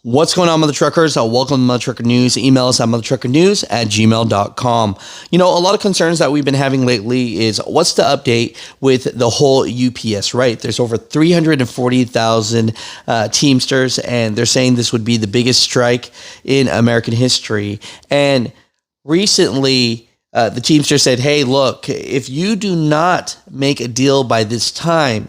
What's going on, Mutha Truckers? Welcome to Mutha Trucker News. Email us at muthatruckernews@gmail.com. You know, a lot of concerns that we've been having lately is what's the update with the whole UPS, right? There's over 340,000 Teamsters, and they're saying this would be the biggest strike in American history. And recently, the Teamsters said, hey, look, if you do not make a deal by this time,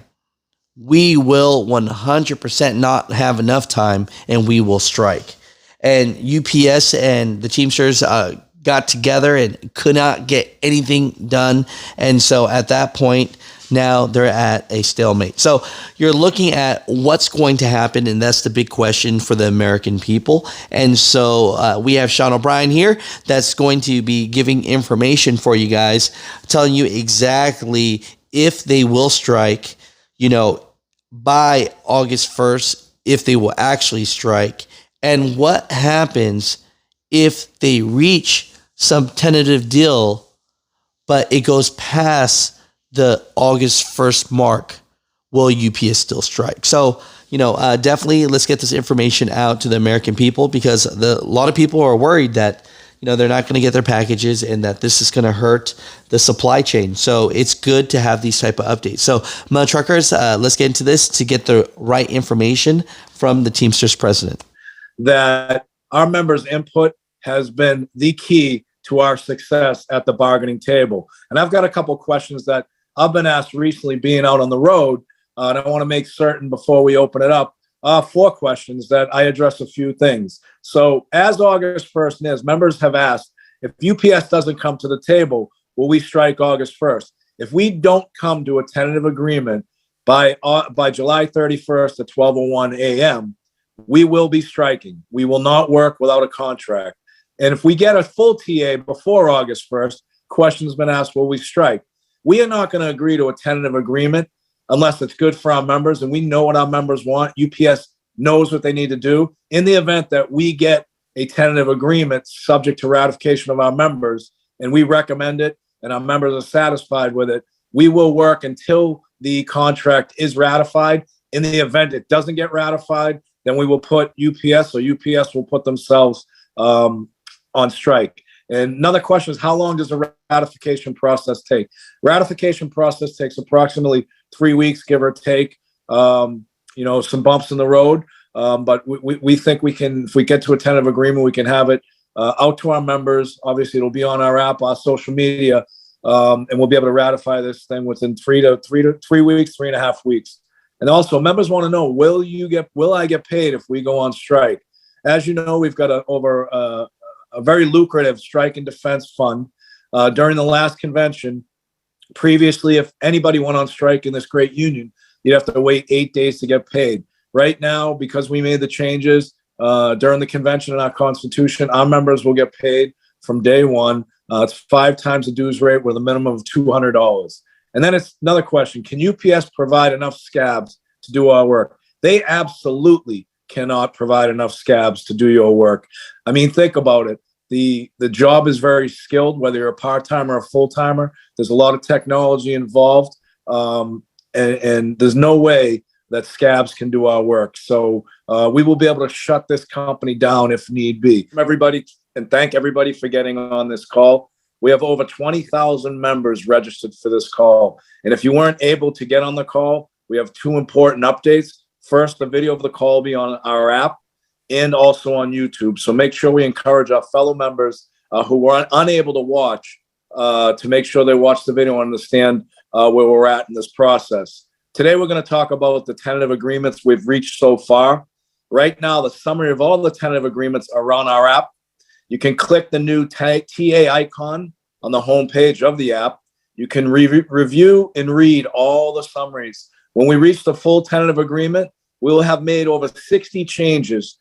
we will 100% not have enough time and we will strike. And UPS and the Teamsters got together and could not get anything done. And so at that point, now they're at a stalemate. So you're looking at what's going to happen, and that's the big question for the American people. And so we have Sean O'Brien here that's going to be giving information for you guys, telling you exactly if they will strike, you know, by August 1st, if they will actually strike, and what happens if they reach some tentative deal, but it goes past the August 1st mark. Will UPS still strike? So, you know, definitely let's get this information out to the American people, because a lot of people are worried that, you know, they're not going to get their packages and that this is going to hurt the supply chain. So it's good to have these type of updates. So, Mutha Truckers, let's get into this to get the right information from the Teamsters president. That our members' input has been the key to our success at the bargaining table. And I've got a couple questions that I've been asked recently being out on the road, and I want to make certain before we open it up. 4 questions that I address a few things. So as August 1st is, members have asked, if UPS doesn't come to the table, will we strike August 1st? If we don't come to a tentative agreement by July 31st at 12:01 a.m., we will be striking. We will not work without a contract. And if we get a full TA before August 1st, questions been asked, will we strike? We are not going to agree to a tentative agreement unless it's good for our members, and we know what our members want. UPS knows what they need to do. In the event that we get a tentative agreement subject to ratification of our members, and we recommend it, and our members are satisfied with it, we will work until the contract is ratified. In the event it doesn't get ratified, then we will put UPS, or UPS will put themselves on strike. And another question is, how long does the ratification process take? Ratification process takes approximately 3 weeks, give or take. You know, some bumps in the road, but we think we can, if we get to a tentative agreement, we can have it out to our members. Obviously, it'll be on our app, our social media, and we'll be able to ratify this thing within 3 weeks, 3.5 weeks. And also, members want to know, will I get paid if we go on strike? As you know, we've got a very lucrative strike and defense fund. During the last convention, previously, if anybody went on strike in this great union, you'd have to wait 8 days to get paid. Right now, because we made the changes during the convention in our constitution, our members will get paid from day one. It's 5 times the dues rate with a minimum of $200. And then it's another question. Can UPS provide enough scabs to do our work? They absolutely cannot provide enough scabs to do your work. I mean, think about it. The job is very skilled, whether you're a part-timer or a full-timer. There's a lot of technology involved, and there's no way that scabs can do our work. So we will be able to shut this company down if need be. Everybody, and thank everybody for getting on this call. We have over 20,000 members registered for this call. And if you weren't able to get on the call, we have 2 important updates. First, the video of the call will be on our app and also on YouTube. So make sure we encourage our fellow members who were unable to watch to make sure they watch the video and understand where we're at in this process. Today, we're going to talk about the tentative agreements we've reached so far. Right now, the summary of all the tentative agreements are on our app. You can click the new TA icon on the homepage of the app. You can review and read all the summaries. When we reach the full tentative agreement, we will have made over 60 changes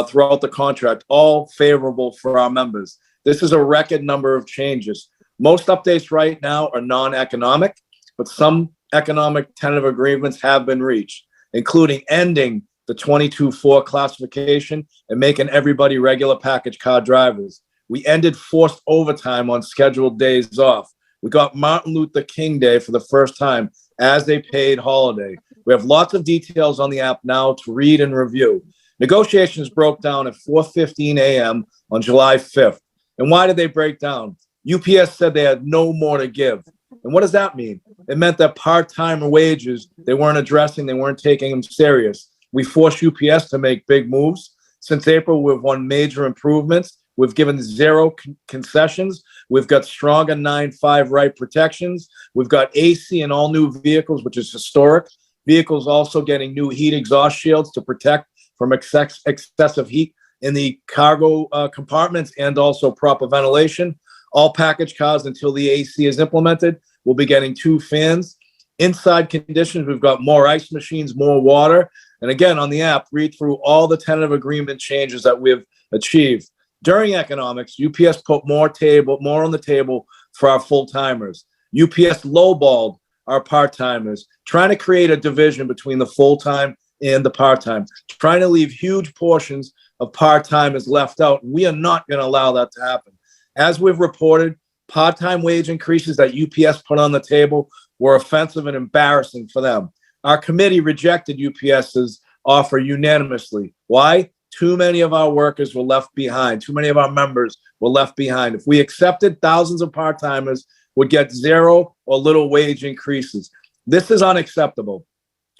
throughout the contract, all favorable for our members. This is a record number of changes. Most updates right now are non-economic, but some economic tentative agreements have been reached, including ending the 22-4 classification and making everybody regular package car drivers. We ended forced overtime on scheduled days off. We got Martin Luther King Day for the first time as a paid holiday. We have lots of details on the app now to read and review. Negotiations broke down at 4:15 a.m. on July 5th. And why did they break down? UPS said they had no more to give. And what does that mean? It meant that part-time wages, they weren't addressing, they weren't taking them serious. We forced UPS to make big moves. Since April, we've won major improvements. We've given zero concessions. We've got stronger 9.5 right protections. We've got AC in all new vehicles, which is historic. Vehicles also getting new heat exhaust shields to protect from excessive heat in the cargo compartments, and also proper ventilation. All package cars, until the AC is implemented, will be getting 2 fans. Inside conditions, we've got more ice machines, more water. And again, on the app, read through all the tentative agreement changes that we've achieved. During economics, UPS put more on the table for our full-timers. UPS lowballed our part-timers, trying to create a division between the full-time and the part-time, trying to leave huge portions of part-timers left out. We are not going to allow that to happen. As we've reported, part-time wage increases that UPS put on the table were offensive and embarrassing for them. Our committee rejected UPS's offer unanimously. Why? Too many of our workers were left behind. Too many of our members were left behind. If we accepted, thousands of part-timers would get zero or little wage increases. This is unacceptable.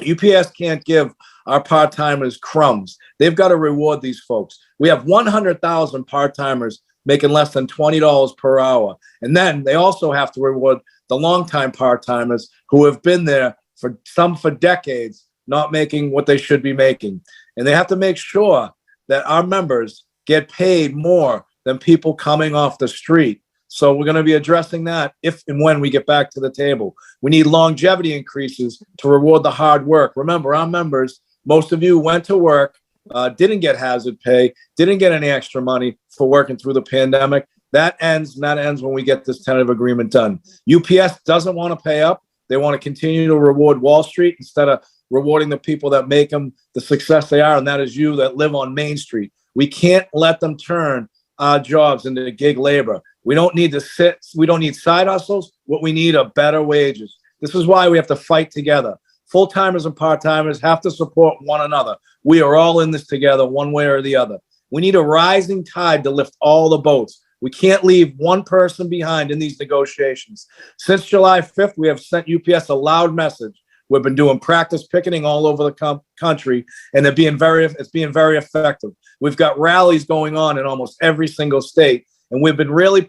UPS can't give our part-timers crumbs. They've got to reward these folks. We have 100,000 part-timers making less than $20 per hour. And then they also have to reward the longtime part-timers who have been there for decades, not making what they should be making. And they have to make sure that our members get paid more than people coming off the street. So we're going to be addressing that if and when we get back to the table. We need longevity increases to reward the hard work. Remember, our members, most of you went to work, didn't get hazard pay, didn't get any extra money for working through the pandemic. That ends when we get this tentative agreement done. UPS doesn't want to pay up. They want to continue to reward Wall Street instead of rewarding the people that make them the success they are, and that is you that live on Main Street. We can't let them turn our jobs into gig labor. We don't need side hustles. What we need are better wages. This is why we have to fight together. Full-timers and part-timers have to support one another. We are all in this together, one way or the other. We need a rising tide to lift all the boats. We can't leave one person behind in these negotiations. Since July 5th, we have sent UPS a loud message. We've been doing practice picketing all over the country, and it's being very effective. We've got rallies going on in almost every single state, and we've been really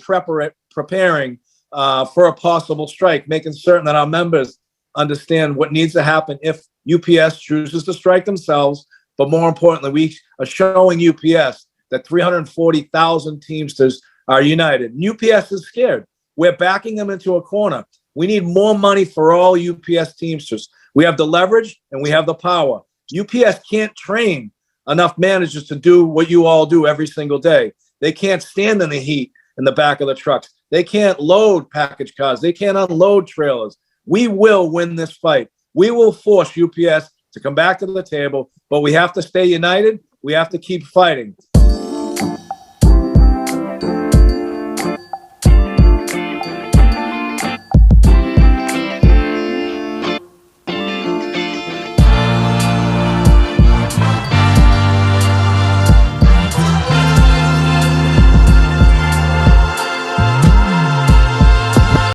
preparing for a possible strike, making certain that our members understand what needs to happen if UPS chooses to strike themselves. But more importantly, we are showing UPS that 340,000 Teamsters are united. And UPS is scared. We're backing them into a corner. We need more money for all UPS Teamsters. We have the leverage and we have the power. UPS can't train enough managers to do what you all do every single day. They can't stand in the heat in the back of the trucks. They can't load package cars. They can't unload trailers. We will win this fight. We will force UPS to come back to the table, but we have to stay united. We have to keep fighting.